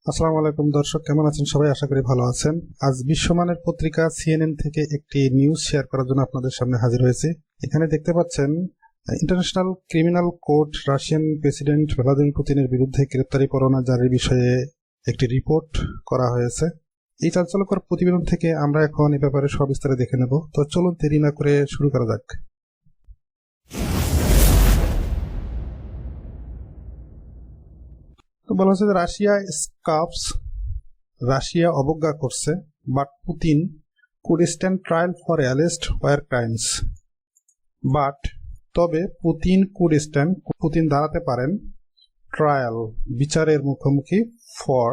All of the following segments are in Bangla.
আসসালামু আলাইকুম দর্শক, কেমন আছেন সবাই? আশা করি ভালো আছেন। আজ বিশ্বমানের পত্রিকা সিএনএন থেকে একটি নিউজ শেয়ার করার জন্য আপনাদের সামনে হাজির হয়েছি। এখানে দেখতে পাচ্ছেন international criminal court Russian president Vladimir পুতিনের বিরুদ্ধে গ্রেপ্তারি পরোয়ানা জারির বিষয়ে একটি রিপোর্ট করা হয়েছে। এই চাঞ্চল্যকর প্রতিবেদন থেকে আমরা এখন এই ব্যাপারে সবিস্তারে দেখে নেব। তো চলুন দেরি না করে শুরু করা যাক। তো বলা হচ্ছে যে রাশিয়া অবজ্ঞা করছে, but Putin could stand trial for alleged war crimes. তবে পুতিন দাঁড়াতে পারেন ট্রায়াল বিচারের মুখোমুখি ফর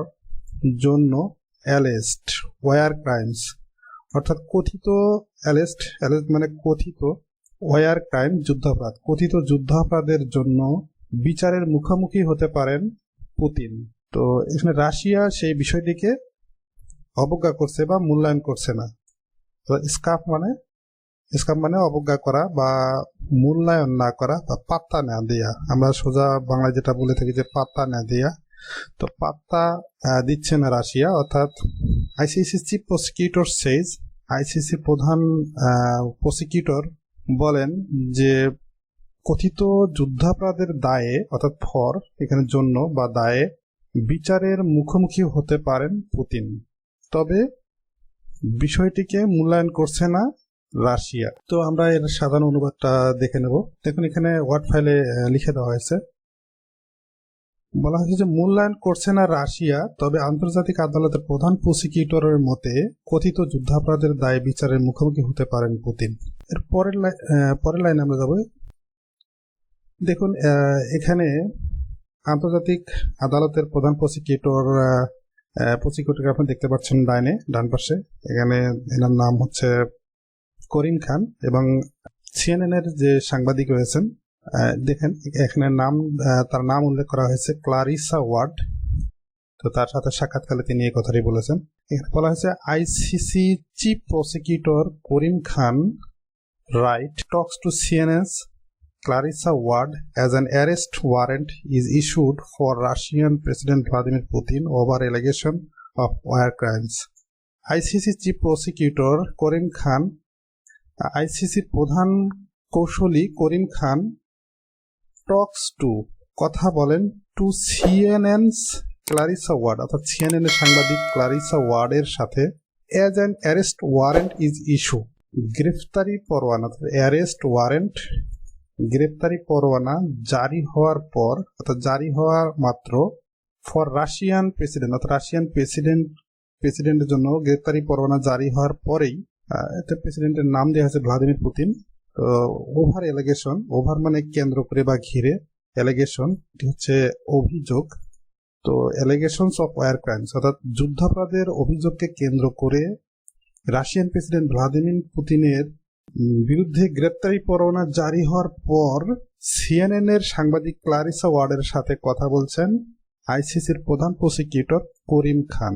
জন্য অ্যালেজড ওয়ার ক্রাইমস, অর্থাৎ কথিত অ্যালেজড মানে কথিত ওয়ার ক্রাইম যুদ্ধাপরাধ, কথিত যুদ্ধাপরাধের জন্য বিচারের মুখোমুখি হতে পারেন পুতিন। তো এখানে রাশিয়া সেই বিষয়টিকে অবজ্ঞা করছে বা মূল্যায়ন করছে না। তো স্কাপ মানে অবজ্ঞা করা বা মূল্যায়ন না করা বা পাত্তা না দেয়া। আমরা সোজা বাংলায় যেটা বলে থাকি যে পাত্তা না দেয়া। তো পাত্তা দিচ্ছে না রাশিয়া, অর্থাৎ আইসিসি চিফ প্রসিকিউটর সেজ, আইসিসি প্রধান প্রসিকিউটর বলেন যে কথিত যুদ্ধাপরাধের দায়ে, অর্থাৎ ফর এখানে জন্য বা দায়ে বিচারের মুখোমুখি হতে পারেন পুতিন, তবে বিষয়টিকে মূল্যায়ন করছে না রাশিয়া। তো আমরা এর সাধারণ অনুবাদটা দেখে নেব। দেখুন, এখানে ওয়ার্ড ফাইলে লিখে দেওয়া হয়েছে। বলা হয়েছে যে মূল্যায়ন করছে না রাশিয়া, তবে আন্তর্জাতিক আদালতের প্রধান প্রসিকিউটরের মতে কথিত যুদ্ধাপরাধের দায়ে বিচারের মুখোমুখি হতে পারেন পুতিন। এর পরের লাইনে আমরা যাব। দেখুন, এখানে আন্তর্জাতিক আদালতের প্রধান প্রসিকিউটর আপনি দেখতে পাচ্ছেন ডান পাশে। এখানে এনার নাম হচ্ছে করিম খান, এবং সিএনএন এর যে সাংবাদিক রয়েছেন, দেখেন এখানে তার নাম উল্লেখ করা হয়েছে ক্লারিসা ওয়ার্ড। তো তার সাথে সাক্ষাৎকালে তিনি এই কথাটি বলেছেন। এখানে বলা হয়েছে ICC chief prosecutor Karim Khan right talks to CNN's Clarissa Ward as an arrest warrant is issued for Russian President Vladimir Putin over allegation of war crimes. ICC Chief Prosecutor Karim Khan, ICC প্রধান কৌশলী করিম খান টক্স টু কথা বলেন টু সিএনএন's Clarissa Ward, অর্থাৎ সিএনএন এর সাংবাদিক ক্লারিসা ওয়ার্ডের সাথে as an arrest warrant is issued, গ্রেফতারি পরোয়ানা, অ্যারেস্ট ওয়ারেন্ট গ্রেপ্তারি পরোয়ানা জারি হওয়ার পর, অর্থাৎ জারি হওয়ার মাত্র ফর রাশিয়ান প্রেসিডেন্ট, অর্থাৎ রাশিয়ান প্রেসিডেন্টের জন্য গ্রেপ্তারি পরোয়ানা জারি হওয়ার পরেই এটা প্রেসিডেন্টের নাম দেওয়া হয়েছে ভ্লাদিমির পুতিন। তো ওভার এলিগেশন, ওভার মানে কেন্দ্র করে বা ঘিরে, এলিগেশন হচ্ছে অভিযোগ। তো এলিগেশনস অফ ওয়ার ক্রাইমস, অর্থাৎ যুদ্ধাপরাধের অভিযোগকে কেন্দ্র করে রাশিয়ান প্রেসিডেন্ট ভ্লাদিমির পুতিনের বিরুদ্ধে গ্রেপ্তারি পরোয়ানা জারি হওয়ার পর সিএনএন এর সাংবাদিক ক্লারিসা ওয়ার্ডের সাথে কথা বলছেন আইসিসির প্রধান প্রসিকিউটর করিম খান।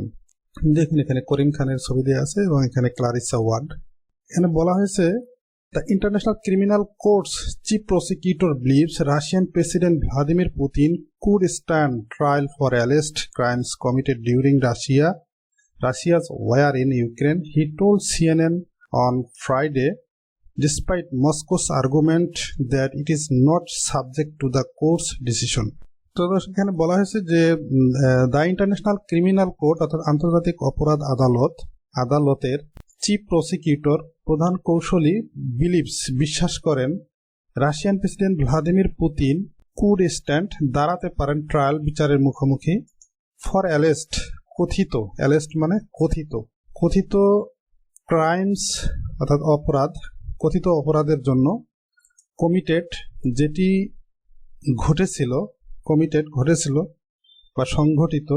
দেখুন, এখানে করিম খানের ছবি দেওয়া আছে এবং এখানে ক্লারিসা ওয়ার্ড। এখানে বলা হয়েছে the international criminal court's chief prosecutor believes Russian president Vladimir Putin could stand trial for alleged crimes committed during Russia's war in Ukraine. He told CNN on Friday, despite Moscow's argument that it is not subject to the court's decision. তো এখানে বলা হয়েছে যে দ্য ইন্টারন্যাশনাল ক্রিমিনাল কোর্ট, অর্থাৎ আন্তর্জাতিক অপরাধ আদালতের চিফ প্রসিকিউটর প্রধান কৌশলী বিশ্বাস করেন Russian president Vladimir Putin could stand দাঁড়াতে পারেন ট্রায়াল বিচারের মুখোমুখি ফর অ্যালেজড কথিত, অ্যালেজড মানে কথিত ক্রাইমস, অর্থাৎ কথিত অপরাধের জন্য কমিটেড, যেটি ঘটেছিল বা সংঘটিত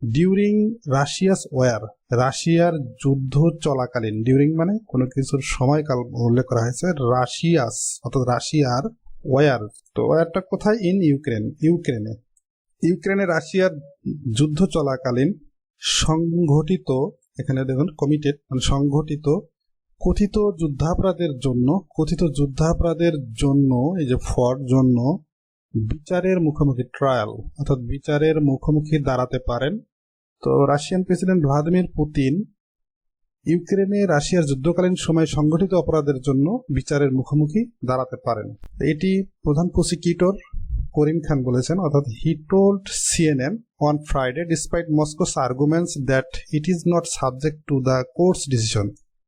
ডিউরিং রাশিয়াস ওয়ার, রাশিয়ার যুদ্ধ চলাকালীন, ডিউরিং মানে কোনো কিছুর সময়কাল উল্লেখ করা হয়েছে, রাশিয়াস অর্থাৎ রাশিয়ার ওয়ার। তো ওয়ারটা কোথায়? ইন ইউক্রেনে রাশিয়ার যুদ্ধ চলাকালীন সংঘটিত, এখানে দেখুন কমিটেড মানে সংঘটিত কথিত যুদ্ধাপরাধের জন্য এই যে ফর জন্য বিচারের মুখোমুখি ট্রায়াল, অর্থাৎ বিচারের মুখোমুখি দাঁড়াতে পারেন। তো রাশিয়ান প্রেসিডেন্ট ভ্লাদিমির পুতিন ইউক্রেনে রাশিয়ার যুদ্ধকালীন সময়ে সংগঠিত অপরাধের জন্য বিচারের মুখোমুখি দাঁড়াতে পারেন। এটি প্রধান প্রসিকিউটর করিম খান বলেছেন, অর্থাৎ he told CNN on Friday despite Moscow's arguments that it is not subject to the court's decision.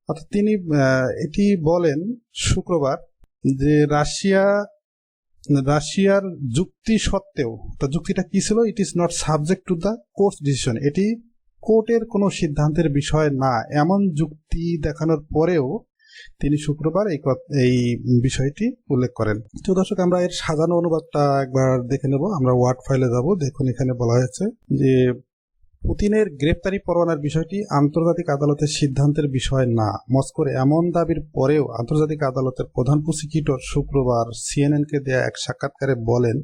অর্থাৎ তিনি এটি বলেন শুক্রবার যে রাশিয়ার যুক্তি সত্ত্বেও, তার যুক্তিটা কি ছিল, it is not subject to the court's decision, এটি কোর্টের কোনো সিদ্ধান্তের বিষয় না, এমন যুক্তি দেখানোর পরেও তিনি শুক্রবার এই বিষয়টি উল্লেখ করেন। তো দর্শক, আমরা এর সাজানো অনুবাদটা একবার দেখে নেব। আমরা ওয়ার্ড ফাইলে যাব। দেখুন, এখানে বলা হয়েছে যে পুতিনের গ্রেপ্তারি পরোয়ানার বিষয়টি আন্তর্জাতিক আদালতের সিদ্ধান্তের বিষয় না। মস্কোর এমন দাবির পরেও আন্তর্জাতিক আদালতের প্রধান প্রসিকিউটর শুক্রবার সিএনএনকে দেয়া এক সাক্ষাৎকারে বলেন,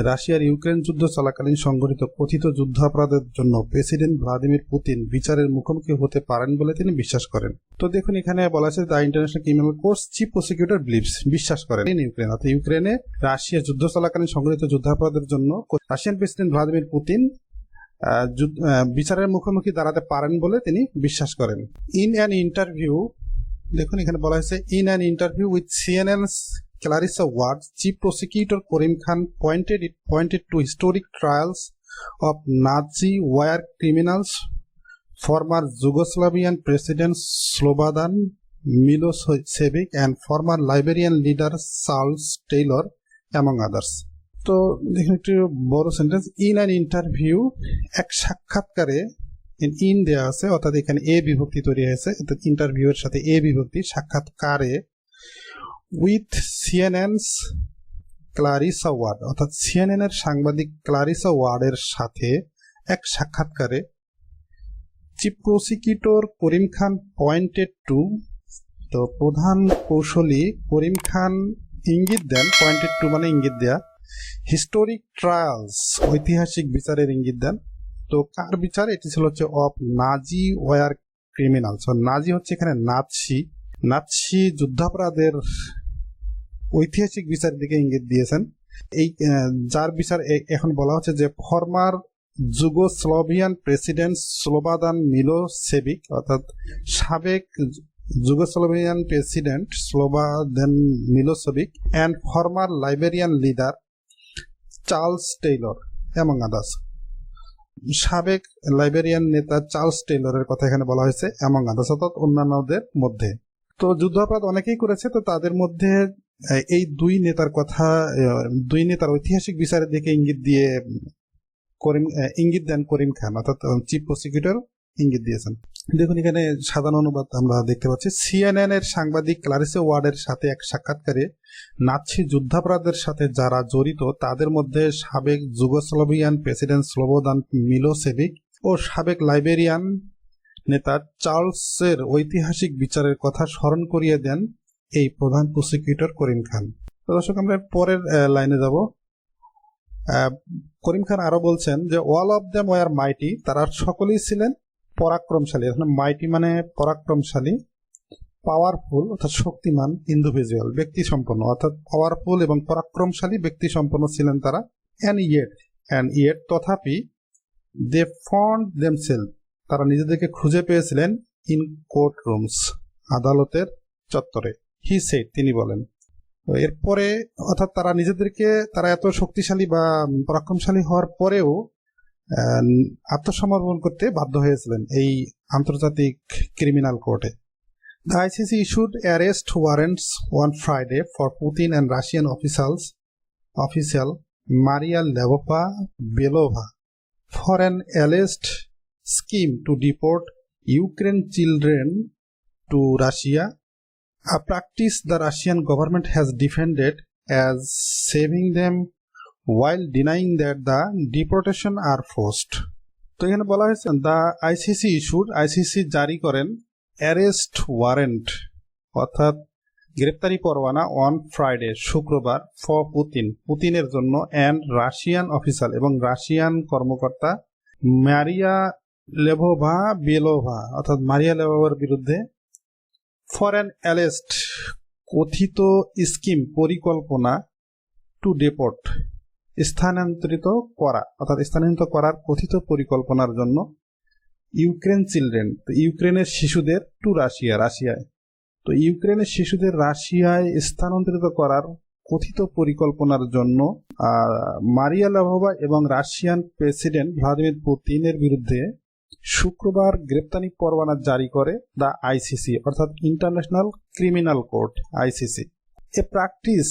রাশিয়ার ইউক্রেন যুদ্ধ চলাকালীন সংঘটিত কথিত যুদ্ধাপরাধের জন্য প্রেসিডেন্ট ভ্লাদিমির পুতিন বিচারের মুখোমুখি হতে পারেন বলে তিনি বিশ্বাস করেন। তো দেখুন, এখানে বলা আছে the international criminal court's chief prosecutor believes, বিশ্বাস করেন ইউক্রেন, অর্থাৎ ইউক্রেনে রাশিয়ার যুদ্ধ চলাকালীন সংঘটিত যুদ্ধাপরাধের জন্য রাশিয়ান প্রেসিডেন্ট ভ্লাদিমির পুতিন বিচারের মুখোমুখি দাঁড়াতে পারেন বলে তিনি বিশ্বাস করেন। ইন অ্যান ইন্টারভিউ, দেখুন এখানে বলা হয়েছে, in an interview with CNN's Clarissa Ward, Chief Prosecutor Karim Khan pointed to historic trials of Nazi war criminals, former Yugoslavian President Slobodan Milosevic and former Liberian leader Charles Taylor, among others. তো দেখুন, একটু বড় সেন্টেন্স, ইন অ্যান ইন্টারভিউ, এক সাক্ষাৎকারে, ইন দেওয়া আছে, অর্থাৎ এখানে এ বিভক্তি তৈরি হয়েছে, ইন্টারভিউ এর সাথে এ বিভক্তি, সাক্ষাৎকারে, উইথ সিএনএন's ক্লারিসা ওয়ার্ড, অর্থাৎ সিএনএন এর সাংবাদিক ক্লারিসা ওয়ার্ডের সাথে এক সাক্ষাৎকারে চিফ প্রসিকিউটর করিম খান পয়েন্টেড টু, তো প্রধান কৌশলী করিম খান ইঙ্গিত দেন, পয়েন্টেড টু মানে ইঙ্গিত দেয়া, হিস্টোরিক ট্রায়ালস, ঐতিহাসিক বিচারের ইঙ্গিত দেন। তো কার বিচার? এটি ছিল হচ্ছে অফ নাজি ওয়ার ক্রিমিনালস। নাজি হচ্ছে এখানে নাৎসি যুদ্ধাপরাধের ঐতিহাসিক বিচারের দিকে ইঙ্গিত দিয়েছেন। এই যার বিচার এখন বলা হচ্ছে যে former Yugoslavian president Slobodan Milosevic, অর্থাৎ সাবেক Yugoslavian president Slobodan Milosevic and former Liberian leader Charles Taylor among others, সাবেক লাইবেরিয়ান নেতা চার্লস টেইলরের কথা এখানে বলা হয়েছে, এমং আদার্স, অর্থাৎ অন্যান্যদের মধ্যে। তো যুদ্ধাপরাধ অনেকেই করেছে, তো তাদের মধ্যে এই দুই নেতার ঐতিহাসিক বিচারের দিকে ইঙ্গিত দেন করিম খান, অর্থাৎ চিফ প্রসিকিউটর ইঙ্গিত দিয়েছেন। দেখুন, এখানে সাধারণ অনুবাদ আমরা দেখতে পাচ্ছি, সিএনএন এর সাংবাদিক ক্লারিসা ওয়ার্ডের সাথে এক সাক্ষাৎকারে নাৎসি যুদ্ধাপরাধের সাথে যারা জড়িত তাদের মধ্যে সাবেক যুগোস্লাভিয়ান প্রেসিডেন্ট স্লোবোদান মিলোসেভিক ও সাবেক লাইবেরিয়ান নেতা চার্লসের ঐতিহাসিক বিচারের কথা স্মরণ করিয়ে দেন এই প্রধান প্রসিকিউটর করিম খান। দর্শক, আমরা পরের লাইনে যাব। করিম খান আরো বলছেন যে অল অফ দেম ওয়ার মাইটি, তারা সকলেই ছিলেন পরাক্রমশালী। এখানে মাইটি মানে পরাক্রমশালী, পাওয়ারফুল অর্থাৎ শক্তিমান, ইন্ডিভিজুয়াল ব্যক্তি সম্পন্ন, অর্থাৎ পাওয়ারফুল এবং পরাক্রমশালী ব্যক্তি সম্পন্ন ছিলেন তারা। অ্যান্ড ইয়েট তথাপি দে ফাউন্ড দেমসেলফ, তারা নিজেদেরকে খুঁজে পেয়েছিলেন ইন কোর্ট রুমস, আদালতের চত্বরে। হি সেড, তিনি বলেন। এরপরে অর্থাৎ তারা এত শক্তিশালী বা পরাক্রমশালী হওয়ার পরেও আত্মসমর্পণ করতে বাধ্য হয়েছিলেন এই আন্তর্জাতিক ক্রিমিনাল কোর্টে। The ICC issued arrest warrants on Friday for Putin and Russian official Maria Lvova-Belova for an alleged scheme to deport Ukrainian children to Russia, a practice the Russian government has defended as saving them while denying that the deportation are forced. তো এখানে বলা হয়েছে দ্য আইসিসি ইস্যুড, আইসিসি জারি করেন অ্যারেস্ট ওয়ারেন্ট অর্থাৎ গ্রেপ্তারি পরোয়ানা অন ফ্রাইডে শুক্রবার ফর পুতিনের জন্য অ্যান্ড রাশিয়ান অফিসার এবং রাশিয়ান কর্মকর্তা মারিয়া লেভোভা বেলোভা অর্থাৎ মারিয়া লেভোভার বিরুদ্ধে ফর অ্যান অ্যারেস্ট কথিত স্কিম পরিকল্পনা টু ডেপোর্ট স্থানান্তরিত করা অর্থাৎ স্থানান্তরিত করার কথিত পরিকল্পনার জন্য ইউক্রেন চিলড্রেন, তো ইউক্রেনের শিশুদের টু রাশিয়ায়, তো ইউক্রেনের শিশুদের রাশিয়ায় স্থানান্তরিত করার কথিত পরিকল্পনার জন্য মারিয়া লাভোভা এবং রাশিয়ান প্রেসিডেন্ট ভ্লাদিমির পুতিনের বিরুদ্ধে শুক্রবার গ্রেপ্তারি পরোয়ানা জারি করে দ্য আইসিসি, অর্থাৎ international criminal court ICC. A practice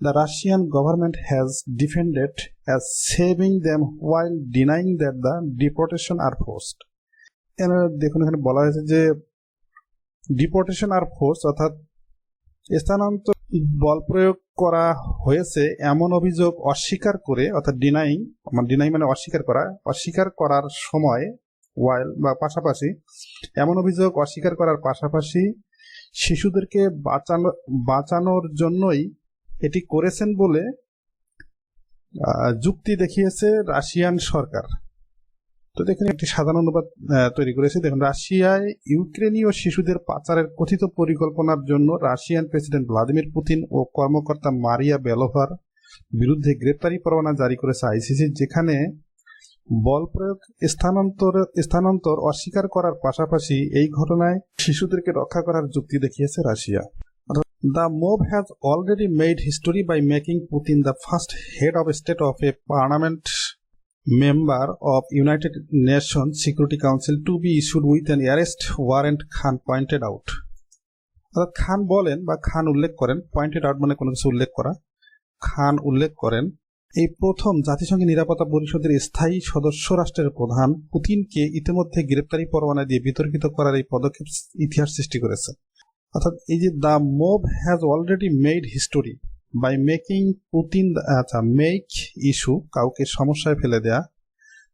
the Russian government has defended as saving them while denying that the deportation are forced. দেখুন এখানে বলা হয়েছে যে ডিপোর্টেশন আর ফোর্স, অর্থাৎ স্থানান্তর বল প্রয়োগ করা হয়েছে এমন অভিযোগ অস্বীকার করে, অর্থাৎ ডিনাই মানে অস্বীকার করার সময় ওয়াইল বা পাশাপাশি, এমন অভিযোগ অস্বীকার করার পাশাপাশি শিশুদেরকে বাঁচানোর জন্যই এটি করেছেন বলে যুক্তি দেখিয়েছে রাশিয়ান সরকার। তো দেখুন একটি সাধারণ অনুবাদ তৈরি করেছে। দেখুন, রাশিয়ায় ইউক্রেনীয় শিশুদের পাচারের কথিত পরিকল্পনার জন্য রাশিয়ান প্রেসিডেন্ট ভ্লাদিমির পুতিন ও কর্মকর্তা মারিয়া বেলোভার বিরুদ্ধে গ্রেপ্তারি পরোয়ানা জারি করেছে আইসিসি, যেখানে বল প্রয়োগ স্থানান্তর অস্বীকার করার পাশাপাশি এই ঘটনায় শিশুদেরকে রক্ষা করার যুক্তি দেখিয়েছে Russia. The mob has already made history by making Putin the first head of state of a permanent member of United Nations Security Council to be issued with an arrest warrant, Khan pointed out. অর্থাৎ খান বলেন বা খান উল্লেখ করেন, পয়েন্টেড আউট মানে কোনো কিছু উল্লেখ করা, খান উল্লেখ করেন এই প্রথম জাতিসংঘের নিরাপত্তা পরিষদের স্থায়ী সদস্য রাষ্ট্রের প্রধান পুতিনকে ইতিমধ্যে গ্রেপ্তারি পরোয়ানা দিয়ে বিতর্কিত করার এই পদক্ষেপ ইতিহাস সৃষ্টি করেছে। অর্থাৎ এই যে the mob has already made history by making Putin, আচ্ছা মেক ইস্যু, কাউকে সমস্যায় ফেলে দেয়া।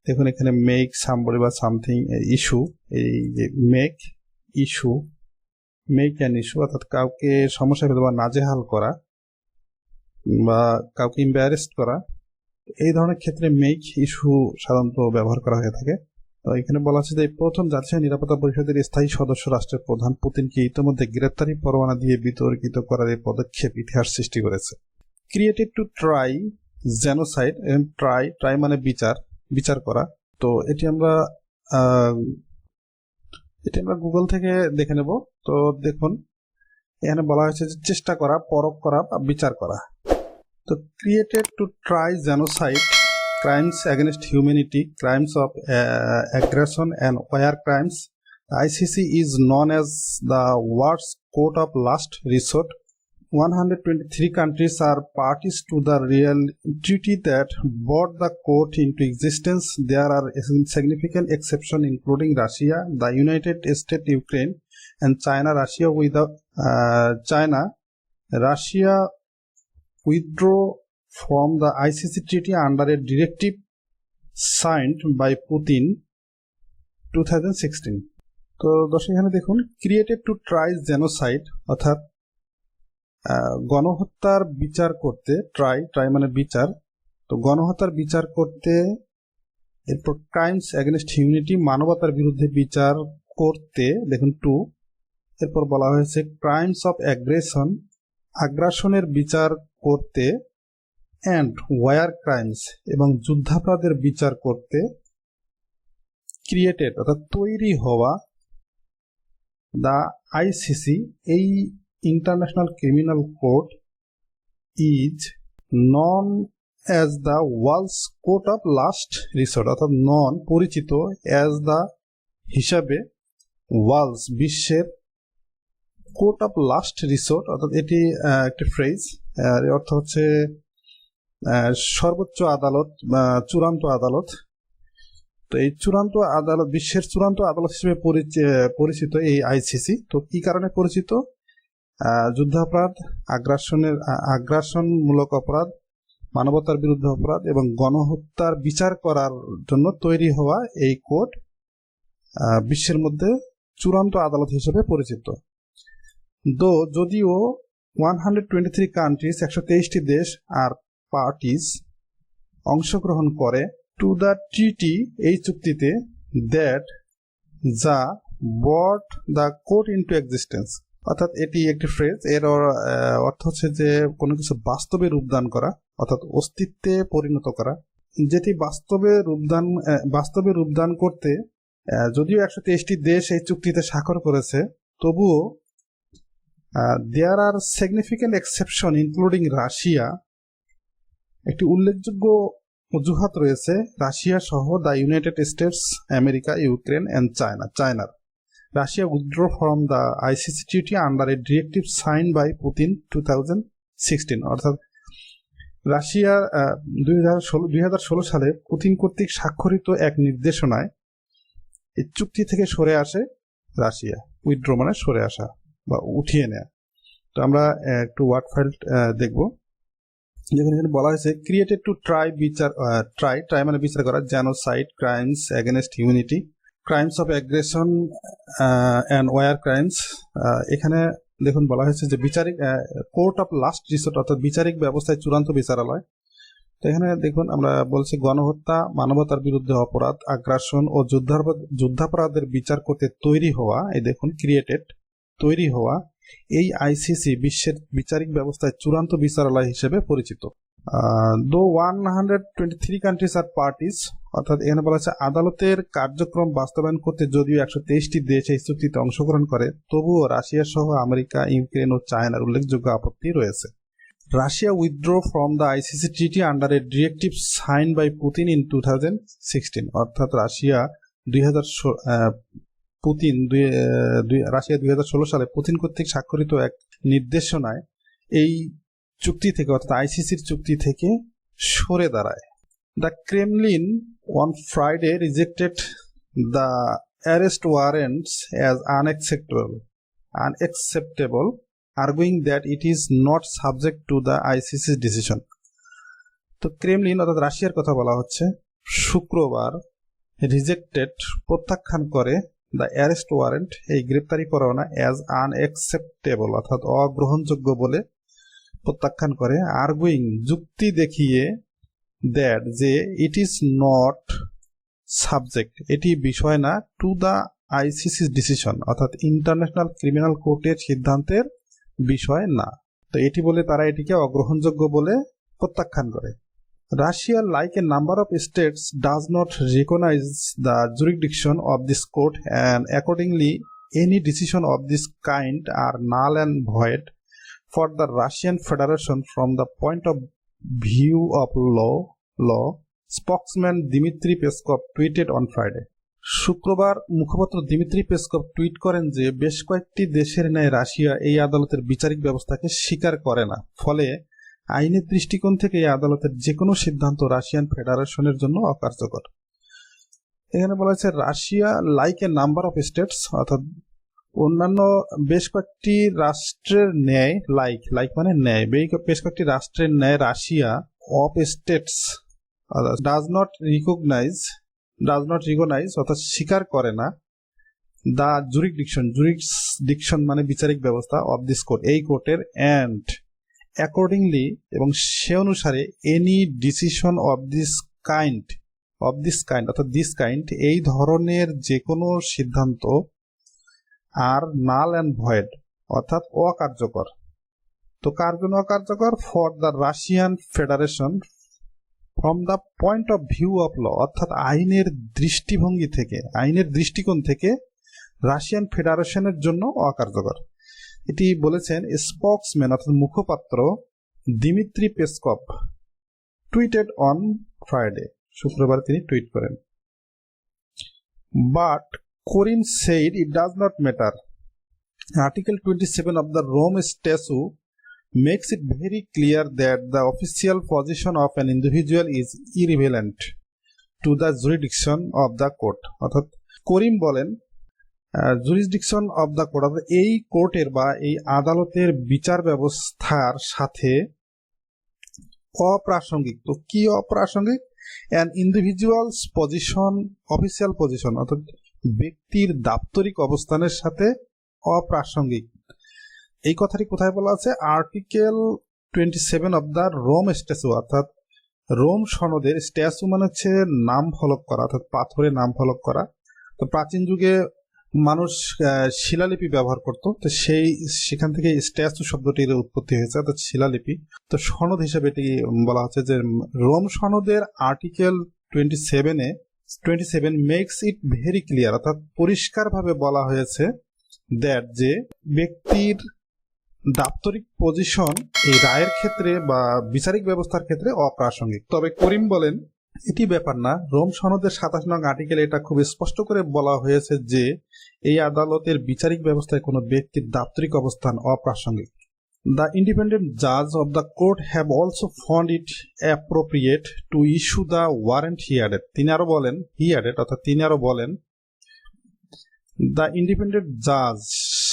দেখুন এখানে মেক সামবডি বা সামথিং ইস্যু, এই যে make issue, make an issue, অর্থাৎ কাউকে সমস্যায় ফেলে বা নাজেহাল করা বা কাউকে ইম্বারেস্ট করা, এই ধরনের ক্ষেত্রে মেক ইস্যু সাধারণত ব্যবহার করা হয়ে থাকে। তো এখানে বলা আছে যে প্রথম জাতিসংঘ নিরাপত্তা পরিষদের স্থায়ী সদস্য রাষ্ট্রের প্রধান পুতিনকে ইতিমধ্যে গ্রেপ্তারি পরোয়ানা দিয়ে বিতর্কিত করার এই পদক্ষেপ ইতিহাস সৃষ্টি করেছে। Created to try genocide, try মানে বিচার করা। তো এটি আমরা গুগল থেকে দেখে নেব। তো দেখুন এখানে বলা হয়েছে যে চেষ্টা করা, পরখ করা বা বিচার করা। তো created to try genocide, crimes against humanity, crimes of aggression and war crimes. The ICC is known as the world's court of last resort. 123 countries are parties to the real treaty that brought the court into existence. There are significant exceptions including Russia, the United States, Ukraine, and China. Russia withdraw from the ICC treaty under a directive signed by Putin 2016. তো দর্শক এখানে দেখুন, ক্রিয়েটেড টু ট্রাই জেনোসাইড, অর্থাৎ গণহত্যার বিচার করতে, ট্রাই মানে বিচার, তো গণহত্যার বিচার করতে, এরপর ক্রাইমস এগেনস্ট হিউম্যানিটি, মানবতার বিরুদ্ধে বিচার করতে, দেখুন টু, এরপর বলা হয়েছে ক্রাইমস অফ আগ্রাসনের বিচার করতে, অ্যান্ড ওয়ার ক্রাইমস এবং যুদ্ধাপরাধের বিচার করতে, ক্রিয়েটেড অর্থাৎ তৈরি হওয়া, দ্য আইসিসি এই international criminal court is known as the world's court of last resort, অর্থাৎ নন পরিচিত, অ্যাজ দ্য হিসাবে, ওয়ার্ল্ডস বিশ্বের, কোর্ট অফ লাস্ট রিসোর্ট, অর্থাৎ এটি একটি ফ্রেজ, এর অর্থ হচ্ছে সর্বোচ্চ আদালত বা চূড়ান্ত আদালত। তো এই চূড়ান্ত আদালত, বিশ্বের চূড়ান্ত আদালত হিসেবে পরিচিত এই আইসিসি। তো কি কারণে পরিচিত? যুদ্ধাপরাধ, আগ্রাসনমূলক অপরাধ, মানবতার বিরুদ্ধে অপরাধ এবং গণহত্যার বিচার করার জন্য তৈরি হওয়া এই কোর্ট বিশ্বের মধ্যে চূড়ান্ত আদালত হিসেবে পরিচিত। যদিও 123 কান্ট্রিজ, 123টি দেশ আর পার্টিস অংশগ্রহণ করে টু দ্য ট্রিটি, এই চুক্তিতে, দ্যাট যা বট দ্য কোর্ট ইনটু এক্সিস্টেন্স, অর্থাৎ এটি একটি ফ্রেজ, এর অর্থ হচ্ছে যে কোনো কিছু বাস্তবে রূপদান করা, অর্থাৎ অস্তিত্বে পরিণত করা, যেটি বাস্তবে রূপদান করতে যদিও 123টি দেশ এই চুক্তিতে স্বাক্ষর করেছে, তবুও there are significant exception including Russia. একটি উল্লেখযোগ্য অজুহাত রয়েছে রাশিয়া সহ the United States, America, Ukraine and চায়নার। Russia withdraw from the ICC treaty under a directive signed by Putin 2016, অর্থাৎ রাশিয়া 2016 সালে পুতিন কর্তৃক স্বাক্ষরিত এক নির্দেশনায় এই চুক্তি থেকে সরে আসে রাশিয়া। উইথড্র মানে সরে আসা বা উঠিয়ে নেয়া। তো আমরা একটু ওয়ার্ড ফাইল দেখব, যেখানে বলা হয়েছে ক্রিয়েটেড টু ট্রাই মানে বিচার করা genocide, crimes against humanity, crimes of aggression and war crimes. এখানে দেখুন বলা হয়েছে যে বিচারিক কোর্ট অফ লাস্ট রিসোর্ট, অর্থাৎ বিচারিক ব্যবস্থায় চূড়ান্ত বিচারালয়। তো এখানে দেখুন আমরা বলছি গণহত্যা, মানবতার বিরুদ্ধে অপরাধ, আগ্রাসন ও যুদ্ধাপরাধের বিচার করতে তৈরি হওয়া, এই দেখুন ক্রিয়েটেড, তৈরি হওয়া এই আইসিসি বিশ্বের বিচারিক ব্যবস্থায় চূড়ান্ত বিচারালয় হিসেবে পরিচিত। দো 123 কান্ট্রিজ আর পার্টিস, অর্থাৎ এখানে বলা হচ্ছে আদালতের কার্যক্রম বাস্তবায়ন করতে যদিও 123টি দেশ এই চুক্তিতে অংশগ্রহণ করে, তবুও রাশিয়া সহ আমেরিকা, ইউক্রেন ও চায়নার উল্লেখযোগ্য আপত্তি রয়েছে। Russia withdraw from the ICC treaty under a directive sign by Putin in 2016, অর্থাৎ রাশিয়া 2016 সালে পুতিন কর্তৃক স্বাক্ষরিত এক নির্দেশনায় এই চুক্তি থেকে, অর্থাৎ আইসিসির চুক্তি থেকে সরে দাঁড়ায়। The Kremlin on Friday rejected the arrest warrants as unacceptable, arguing that it is not subject to the ICC decision. তো ক্রেমলিন অর্থাৎ রাশিয়ার কথা বলা হচ্ছে, শুক্রবার রিজেক্টেড প্রত্যাখ্যান করে দ্য অ্যারেস্ট ওয়ারেন্ট এই গ্রেপ্তারি পরোয়ানা অ্যাজ আনএক্সেপ্টেবল অর্থাৎ অগ্রহণযোগ্য বলে প্রত্যাখ্যান করে, আর্গুইং যুক্তি দেখিয়ে দ্যাট যে ইট ইজ নট সাবজেক্ট এটি বিষয় না টু দ্য আইসিসি ডিসিশন অর্থাৎ ইন্টারন্যাশনাল ক্রিমিনাল কোর্টের সিদ্ধান্তের বিষয় না। তো এটি বলে তারা এটিকে অগ্রহণযোগ্য বলে প্রত্যাখ্যান করে। Russia, like a number of states, does not recognize the jurisdiction of this court, and accordingly any decision of this kind are null and void for the Russian Federation from the point of view of law, spokesman Dmitry Peskov tweeted on Friday. শুক্রবার মুখপাত্র দিমিত্রি পেসকভ টুইট করেন যে বেশ কয়েকটি দেশের ন্যায় রাশিয়া এই আদালতের বিচারিক ব্যবস্থাকে স্বীকার করে না, ফলে আইনের দৃষ্টিকোণ থেকে এই আদালতের যে কোনো সিদ্ধান্ত রাশিয়ান ফেডারেশনের জন্য অকার্যকর। এখানে বলা হয়েছে Russia like a number of states অর্থাৎ অন্যান্য বেশ কয়েকটি রাষ্ট্রের ন্যায়, লাইক মানে ন্যায়, বেশ কয়েকটি রাষ্ট্রের ন্যায় Russia of states does not recognize অর্থাৎ স্বীকার করে না দ্য জুরিসডিকশন মানে বিচারিক ব্যবস্থা অফ দিস কোর্ট এই কোর্টের, অ্যান্ড অ্যাকর্ডিংলি এবং সে অনুসারে any decision of this kind অর্থাৎ দিস কাইন্ড এই ধরনের যে কোনো সিদ্ধান্ত আর নাল অ্যান্ড ভয়েড অর্থাৎ অকার্যকর। তো কার জন্য অকার্যকর? For the Russian federation from the point of view of law অর্থাৎ আইনের দৃষ্টিভঙ্গি থেকে, আইনের দৃষ্টিকোণ থেকে রাশিয়ান ফেডারেশনের জন্য অকার্যকর। এটি বলেছেন স্পোকসম্যান অর্থাৎ মুখপাত্র দিমিত্রি পেসকভ টুইটেড অন ফ্রাইডে, শুক্রবার তিনি টুইট করেন। But Karim said it does not matter. Article 27 of the Rome Statute makes it very clear that the official position of an individual is irrelevant to the jurisdiction of the court. অর্থাৎ করিম বলেন জুরিসডিকশন অফ দ্য কোর্ট অর্থাৎ এই কোর্টের বা এই আদালতের বিচার ব্যবস্থার সাথে অপ্রাসঙ্গিক। তো কি অপ্রাসঙ্গিক? An individuals position, official position অর্থাৎ ব্যক্তির দাপ্তরিক অবস্থানের সাথে অপ্রাসঙ্গিক। এই কথাটি কোথায় বলা আছে? Article 27 of the Rome statute অর্থাৎ রোম সনদের, স্ট্যাচু মানে হচ্ছে নাম ফলক করা অর্থাৎ পাথরে নাম ফলক করা। তো প্রাচীন যুগে মানুষ শিলালিপি ব্যবহার করত, তো সেখান থেকে স্ট্যাচু শব্দটির উৎপত্তি হয়েছে অর্থাৎ শিলালিপি। তো সনদ হিসেবে এটি বলা হচ্ছে যে রোম সনদের আর্টিকেল 27-এ 27 মেক্স ইট ভেরি ক্লিয়ার, অর্থাৎ পরিষ্কারভাবে বলা হয়েছে দ্যাট যে ব্যক্তির দাপ্তরিক পজিশন এই রায়ের ক্ষেত্রে বা বিচারিক ব্যবস্থার ক্ষেত্রে অপ্রাসঙ্গিক। তবে করিম বলেন এটি ব্যাপার না, রোম সনদের 27 নং আর্টিকেলে এটা খুব স্পষ্ট করে বলা হয়েছে যে এই আদালতের বিচারিক ব্যবস্থায় কোনো ব্যক্তির দাপ্তরিক অবস্থান অপ্রাসঙ্গিক। The independent judge of the court have also found it appropriate to issue the warrant, he added. তিনি আরো বলেন the independent judge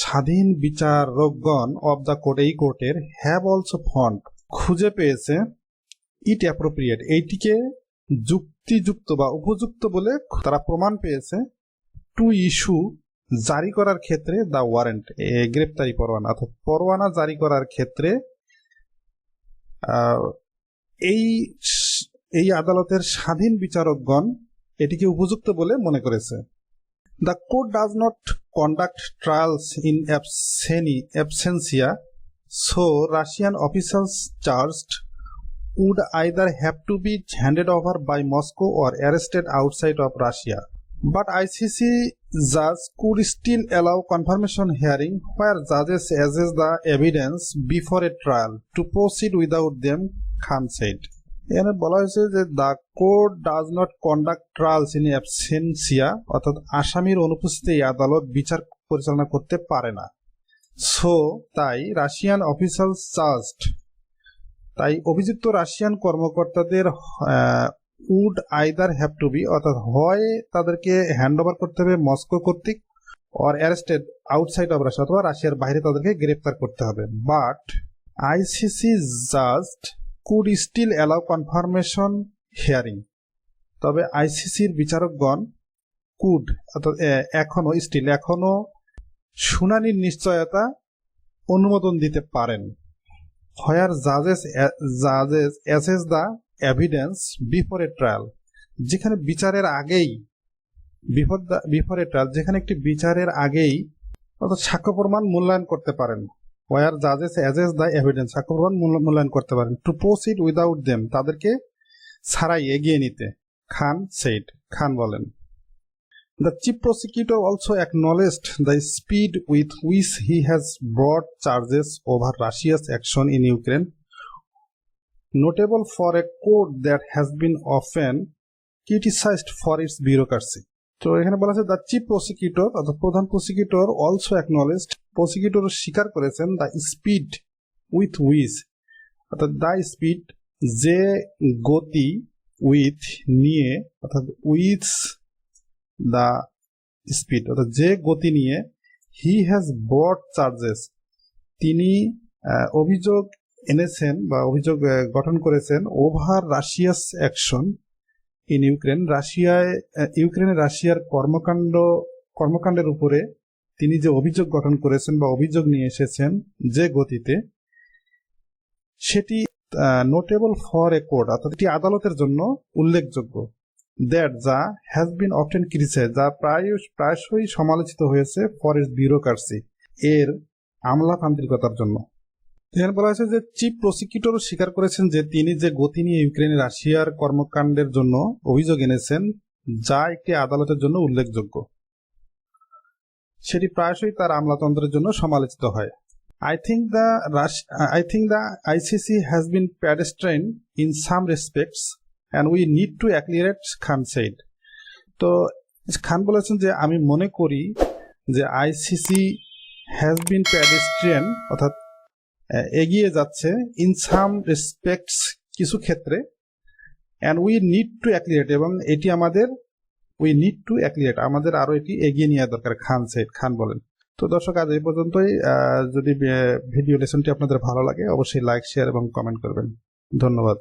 স্বাধীন বিচারকগণ of the court এই কোর্টের have also found খুঁজে পেয়েছে it appropriate এইটিকে যুক্তিযুক্ত বা উপযুক্ত বলে তারা প্রমাণ পেয়েছে to issue জারি করার ক্ষেত্রে দা ওয়ারেন্ট গ্রেপ্তারি পরোয়ানা, অর্থাৎ পরোয়ানা জারি করার ক্ষেত্রে এই আদালতের স্বাধীন বিচারকগণ এটিকে উপযুক্ত বলে মনে করেছে। The court does not conduct trials in absentia, so Russian officers charged would either have to be handed over by Moscow or arrested outside of Russia. But ICC judge could still allow confirmation hearing where judges assess the evidence before a trial to proceed without them, Khan said. এখানে বলা হয়েছে যে the court does not conduct trials in absentia, অর্থাৎ আসামির অনুপস্থিতিতে এই আদালত বিচার পরিচালনা করতে পারে না। সো তাই রাশিয়ান অফিসার্স চার্জড, তাই অভিযুক্ত রাশিয়ান কর্মকর্তাদের would either have to be, অর্থাৎ হয় তাদেরকে হ্যান্ড ওভার করতে হবে মস্কো কর্তৃক, or arrested outside of Russia, অথবা রাশিয়ার বাইরে তাদেরকে গ্রেপ্তার করতে হবে। But ICC just could still allow confirmation hearing, তবে আইসিসির বিচারকগণ কুড, অর্থাৎ এখনো শুনানির নিশ্চয়তা অনুমোদন দিতে পারেন। হোয়ার জাজেস assess the evidence before a trial, যেখানে বিচারের আগেই বিফোর এ ট্রায়াল, যেখানে একটি বিচারের আগেই অর্থাৎ সাক্ষ্য প্রমাণ মূল্যায়ন করতে পারেন। হোয়ার জাজেস অ্যাসেস দ্য এভিডেন্স, সাক্ষ্য প্রমাণ মূল্যায়ন করতে পারেন। টু প্রসিড উইদাউট দেম, তাদেরকে ছাড়াই এগিয়ে নিতে। খান বলেন The chief prosecutor also acknowledged the speed with which he has brought charges over Russia's action in Ukraine, notable for a court that has been often criticized for its bureaucracy. তো এখানে বলা আছে দ্য চিফ প্রসিকিউটর, অর্থাৎ প্রধান প্রসিকিউটর অলসো অ্যাকনলেজড, প্রসিকিউটর স্বীকার করেছেন দ্য স্পিড উইথ হুইচ, অর্থাৎ দ্য স্পিড যে গতি, উইথ নিয়ে, অর্থাৎ উইথ দ্য স্পিড, অর্থাৎ যে গতি নিয়ে হি হ্যাজ ব্রট চার্জেস, তিনি অভিযোগ এনেছেন বা অভিযোগ গঠন করেছেন ওভার রাশিয়াস অ্যাকশন ইন ইউক্রেন, রাশিয়ার কর্মকাণ্ডের উপরে তিনি যে অভিযোগ গঠন করেছেন বা অভিযোগ নিয়ে এসেছেন যে গতিতে, সেটি নোটেবল ফর এ কোর্ট, অর্থাৎ এটি আদালতের জন্য উল্লেখযোগ্য। দ্যাট যা হ্যাজ বিন অফটেন ক্রিটিসাইজ, যা প্রায়শই সমালোচিত হয়েছে ফর ইটস বিউরোক্রেসি, এর আমলাতান্ত্রিকতার জন্য। এখানে বলা হয়েছে যে চিফ প্রসিকিউটর স্বীকার করেছেন যে তিনি যে গতি নিয়ে ইউক্রেনে রাশিয়ার কর্মকাণ্ডের জন্য অভিযোগ এনেছেন, যা একটি আদালতের জন্য উল্লেখযোগ্য, সেটি প্রায়শই তার আমলাতন্ত্রের জন্য সমালোচিত হয়। I think the ICC has been pedestrian in some respects and we need to accelerate, Khan said. তো খান বলেছেন যে আমি মনে করি যে আইসিসি হ্যাজ বিন পেডেস্ট্রিয়ান, অর্থাৎ এগিয়ে যাচ্ছে, ইন সাম রেসপেক্টস কিছু ক্ষেত্রে, অ্যান্ড উই নিড টু অ্যাক্লিয়েট, এবং এটি আমাদের আমাদের আরো এটি এগিয়ে নেওয়া দরকার, খান বলেন। তো দর্শক, আজ এই পর্যন্তই। যদি ভিডিও লেসনটি আপনাদের ভালো লাগে অবশ্যই লাইক, শেয়ার এবং কমেন্ট করবেন। ধন্যবাদ।